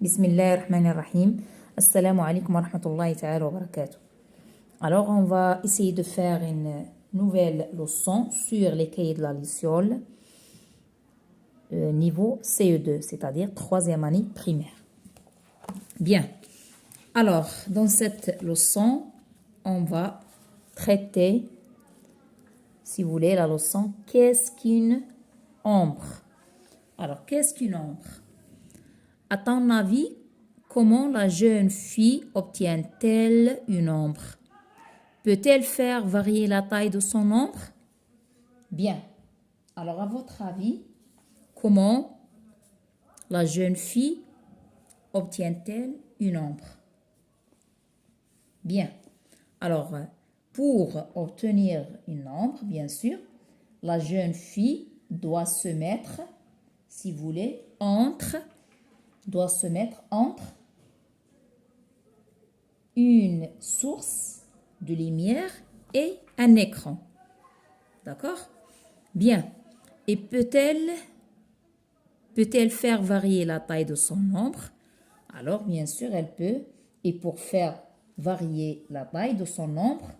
Bismillahirrahmanirrahim. Assalamu alaikum wa rahmatullahi ta'ala wa barakatuh. Alors, on va essayer de faire une nouvelle leçon sur les cahiers de la Luciole, niveau CE2, c'est-à-dire troisième année primaire. Bien. Alors, dans cette leçon, on va traiter, si vous voulez, la leçon « Qu'est-ce qu'une ombre ?» Alors, qu'est-ce qu'une ombre? À ton avis, comment la jeune fille obtient-elle une ombre? Peut-elle faire varier la taille de son ombre? Bien. Alors, à votre avis, comment la jeune fille obtient-elle une ombre? Bien. Alors, pour obtenir une ombre, bien sûr, la jeune fille doit se mettre, si vous voulez, entre une source de lumière et un écran. D'accord? Bien. Et peut-elle faire varier la taille de son ombre? Alors, bien sûr, elle peut. Et pour faire varier la taille de son ombre,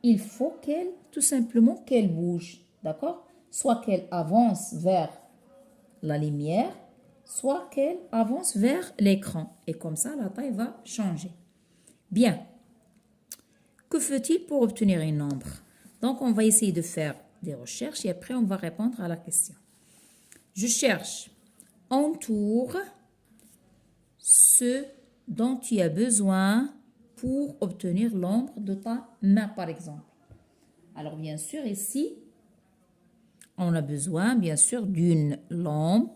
il faut tout simplement qu'elle bouge. D'accord? Soit qu'elle avance vers la lumière, soit qu'elle avance vers l'écran. Et comme ça, la taille va changer. Bien. Que faut-il pour obtenir une ombre? Donc, on va essayer de faire des recherches et après, on va répondre à la question. Je cherche. Entoure ce dont tu as besoin pour obtenir l'ombre de ta main, par exemple. Alors, bien sûr, ici, on a besoin, bien sûr, d'une lampe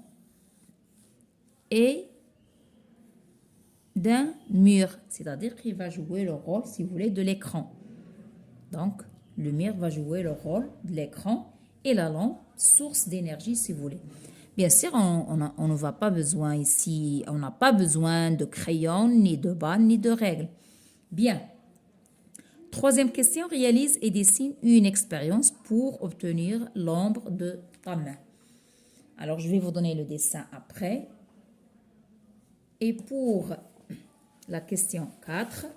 et d'un mur, c'est-à-dire qu'il va jouer le rôle, si vous voulez, de l'écran. Donc, le mur va jouer le rôle de l'écran et la lampe, source d'énergie, si vous voulez. Bien sûr, on ne va pas besoin ici, on n'a pas besoin de crayon, ni de balles, ni de règles. Bien. Troisième question, réalise et dessine une expérience pour obtenir l'ombre de ta main. Alors, je vais vous donner le dessin après. Et pour la question 4,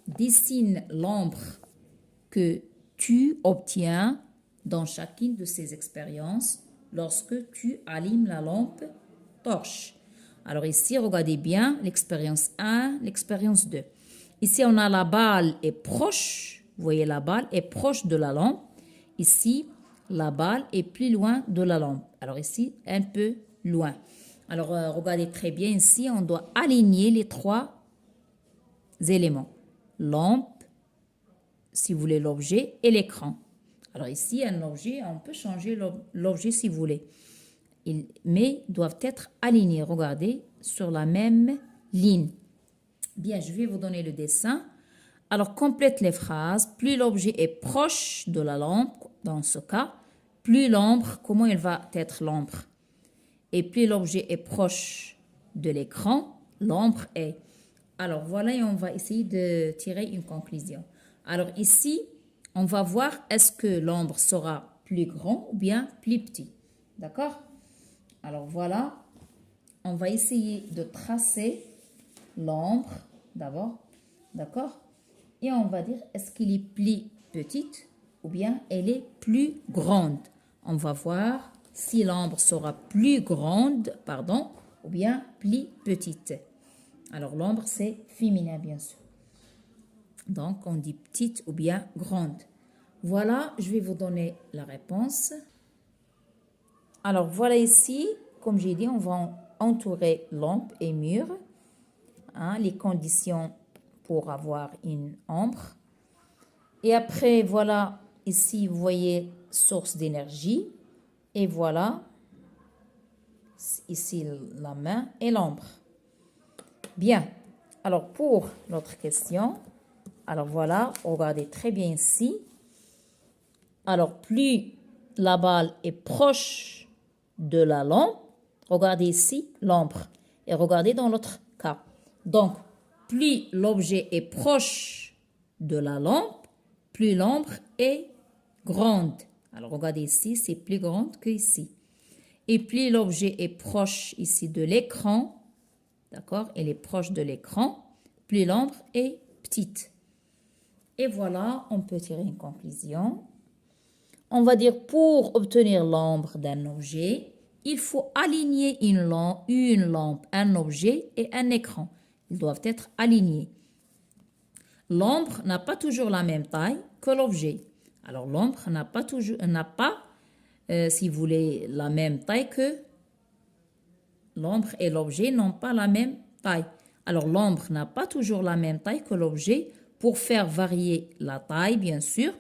dessine l'ombre que tu obtiens dans chacune de ces expériences lorsque tu allumes la lampe torche. Alors ici, regardez bien l'expérience 1, l'expérience 2. Ici, on a la balle est proche. Vous voyez, la balle est proche de la lampe. Ici, la balle est plus loin de la lampe. Alors ici, un peu loin. Alors, regardez très bien ici, on doit aligner les trois éléments. Lampe, si vous voulez l'objet, et l'écran. Alors ici, un objet, on peut changer l'objet si vous voulez. Mais ils doivent être alignés, regardez, sur la même ligne. Bien, je vais vous donner le dessin. Alors, complète les phrases. Plus l'objet est proche de la lampe, dans ce cas, plus l'ombre, comment elle va être l'ombre? Et plus l'objet est proche de l'écran, l'ombre est. Alors, voilà, et on va essayer de tirer une conclusion. Alors, ici, on va voir est-ce que l'ombre sera plus grand ou bien plus petit. D'accord? Alors, voilà, on va essayer de tracer l'ombre d'abord. D'accord? Et on va dire est-ce qu'il est plus petite ou bien elle est plus grande. On va voir si l'ombre sera plus grande, ou bien plus petite. Alors, l'ombre, c'est féminin, bien sûr. Donc, on dit petite ou bien grande. Voilà, je vais vous donner la réponse. Alors, voilà ici, comme j'ai dit, on va entourer lampe et mur. Les conditions pour avoir une ombre. Et après, voilà, ici, vous voyez, source d'énergie. Et voilà, ici, la main et l'ombre. Bien. Alors, pour notre question, alors voilà, regardez très bien ici. Alors, plus la balle est proche de la lampe, regardez ici l'ombre. Et regardez dans l'autre cas. Donc, plus l'objet est proche de la lampe, plus l'ombre est grande. Alors, regardez ici, c'est plus grande que ici. Et plus l'objet est proche ici de l'écran, d'accord, elle est proche de l'écran, plus l'ombre est petite. Et voilà, on peut tirer une conclusion. On va dire pour obtenir l'ombre d'un objet, il faut aligner une lampe, un objet et un écran. Ils doivent être alignés. L'ombre n'a pas toujours la même taille que l'objet. Alors l'ombre n'a pas, si vous voulez, la même taille que l'ombre et l'objet n'ont pas la même taille. Alors l'ombre n'a pas toujours la même taille que l'objet. Pour faire varier la taille, bien sûr,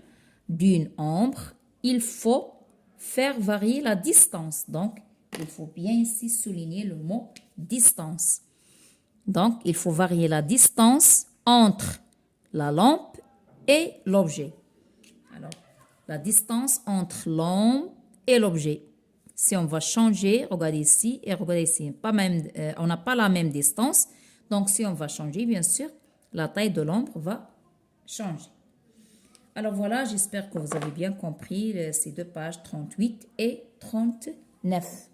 d'une ombre, il faut faire varier la distance. Donc, il faut bien ici souligner le mot distance. Donc, il faut varier la distance entre la lampe et l'objet. Alors, la distance entre lampe et l'objet. Si on va changer, regardez ici et regardez ici, on n'a pas la même distance. Donc, si on va changer, bien sûr, la taille de l'ombre va changer. Alors voilà, j'espère que vous avez bien compris ces deux pages 38 et 39.